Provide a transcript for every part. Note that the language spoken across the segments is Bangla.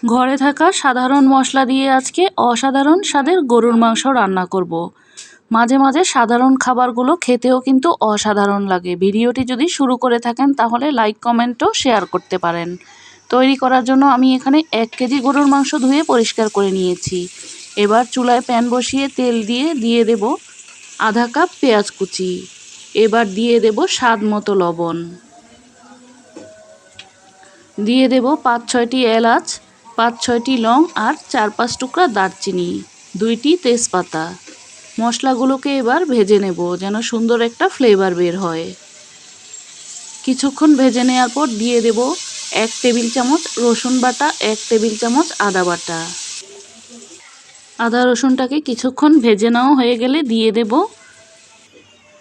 ঘরে থাকা সাধারণ মশলা দিয়ে আজকে অসাধারণ স্বাদের গরুর মাংস রান্না করব। মাঝে মাঝে সাধারণ খাবারগুলো খেতেও কিন্তু অসাধারণ লাগে। ভিডিওটি যদি শুরু করে থাকেন তাহলে লাইক কমেন্টও শেয়ার করতে পারেন। তৈরি করার জন্য আমি এখানে 1 কেজি গরুর মাংস ধুয়ে পরিষ্কার করে নিয়েছি। এবার চুলায় প্যান বসিয়ে তেল দিয়ে দেব আধা কাপ পেঁয়াজ কুচি। এবার দিয়ে দেব স্বাদ মতো লবণ, দিয়ে দেব 5-6টি এলাচ, 5-6টি লং আর 4-5 টুকরা দারচিনি, 2টি তেজপাতা। মশলাগুলোকে এবার ভেজে নেব যেন সুন্দর একটা ফ্লেভার বের হয়। কিছুক্ষণ ভেজে নেওয়ার পর দিয়ে দেব 1 টেবিল চামচ রসুন বাটা, 1 টেবিল চামচ আদা বাটা। আদা রসুনটাকে কিছুক্ষণ ভেজে নেওয়া হয়ে গেলে দিয়ে দেব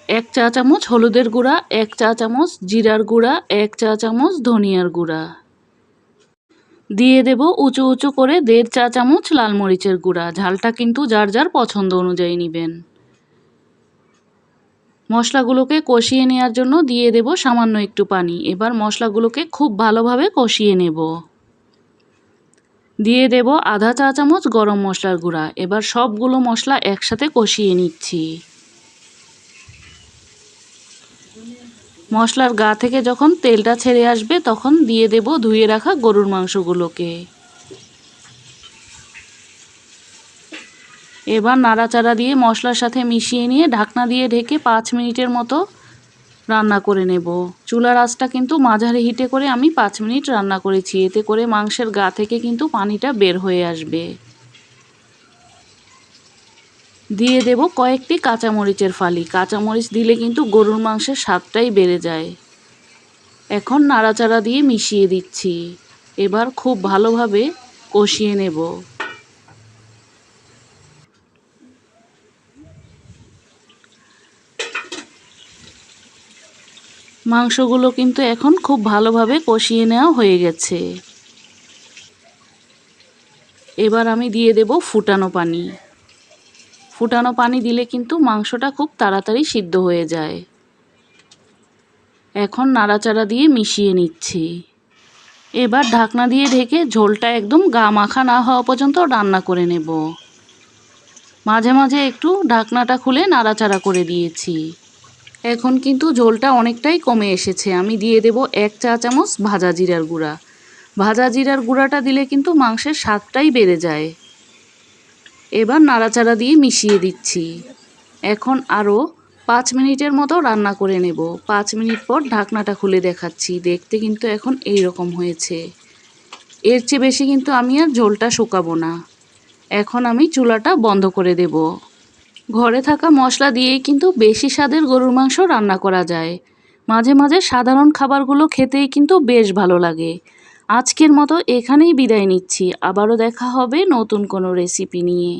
1 চা চামচ হলুদের গুঁড়া, 1 চা চামচ জিরার গুঁড়া, 1 চা চামচ ধনিয়ার গুঁড়া। দিয়ে দেব উঁচু উঁচু করে 1.5 চা চামচ লাল মরিচের গুঁড়া। ঝালটা কিন্তু যার যার পছন্দ অনুযায়ী নেবেন। মশলাগুলোকে কষিয়ে নেওয়ার জন্য দিয়ে দেব সামান্য একটু পানি। এবার মশলাগুলোকে খুব ভালোভাবে কষিয়ে নেব। দিয়ে দেব আধা চা চামচ গরম মশলার গুঁড়া। এবার সবগুলো মশলা একসাথে কষিয়ে নিচ্ছি। মশলার গা থেকে যখন তেলটা ছেড়ে আসবে তখন দিয়ে দেব ধুয়ে রাখা গরুর মাংসগুলোকে। এবার নাড়াচাড়া দিয়ে মশলার সাথে মিশিয়ে নিয়ে ঢাকনা দিয়ে ঢেকে 5 মিনিটের মতো রান্না করে নেব। চুলার আঁচটা কিন্তু মাঝারি হিটে করে আমি 5 মিনিট রান্না করেছি। এতে করে মাংসের গা থেকে কিন্তু পানিটা বের হয়ে আসবে। দিয়ে দেব কয়েকটি কাঁচামরিচের ফালি। কাঁচামরিচ দিলে কিন্তু গরুর মাংসের স্বাদটাই বেড়ে যায়। এখন নাড়াচাড়া দিয়ে মিশিয়ে দিচ্ছি। এবার খুব ভালোভাবে কষিয়ে নেব। মাংসগুলো কিন্তু এখন খুব ভালোভাবে কষিয়ে নেওয়া হয়ে গেছে। এবার আমি দিয়ে দেব ফুটানো পানি। ফুটানো পানি দিলে কিন্তু মাংসটা খুব তাড়াতাড়ি সিদ্ধ হয়ে যায়। এখন নাড়াচাড়া দিয়ে মিশিয়ে নিচ্ছি। এবার ঢাকনা দিয়ে ঢেকে ঝোলটা একদম গা মাখা না হওয়া পর্যন্ত রান্না করে নেব। মাঝে মাঝে একটু ঢাকনাটা খুলে নাড়াচাড়া করে দিয়েছি। এখন কিন্তু ঝোলটা অনেকটাই কমে এসেছে। আমি দিয়ে দেব 1 চা চামচ ভাজা জিরার গুঁড়া। ভাজা জিরার গুঁড়াটা দিলে কিন্তু মাংসের স্বাদটাই বেড়ে যায়। এবার নাড়াচাড়া দিয়ে মিশিয়ে দিচ্ছি। এখন আরও 5 মিনিটের মতো রান্না করে নেব। 5 মিনিট পর ঢাকনাটা খুলে দেখাচ্ছি। দেখতে কিন্তু এখন এই রকম হয়েছে। এর চেয়ে বেশি কিন্তু আমি আর ঝোলটা শুকাবো না। এখন আমি চুলাটা বন্ধ করে দেব। ঘরে থাকা মশলা দিয়েই কিন্তু বেশি স্বাদের গরুর মাংস রান্না করা যায়। মাঝে মাঝে সাধারণ খাবারগুলো খেতেই কিন্তু বেশ ভালো লাগে। আজকের মতো এখানেই বিদায় নিচ্ছি। আবারও দেখা হবে নতুন কোনো রেসিপি নিয়ে।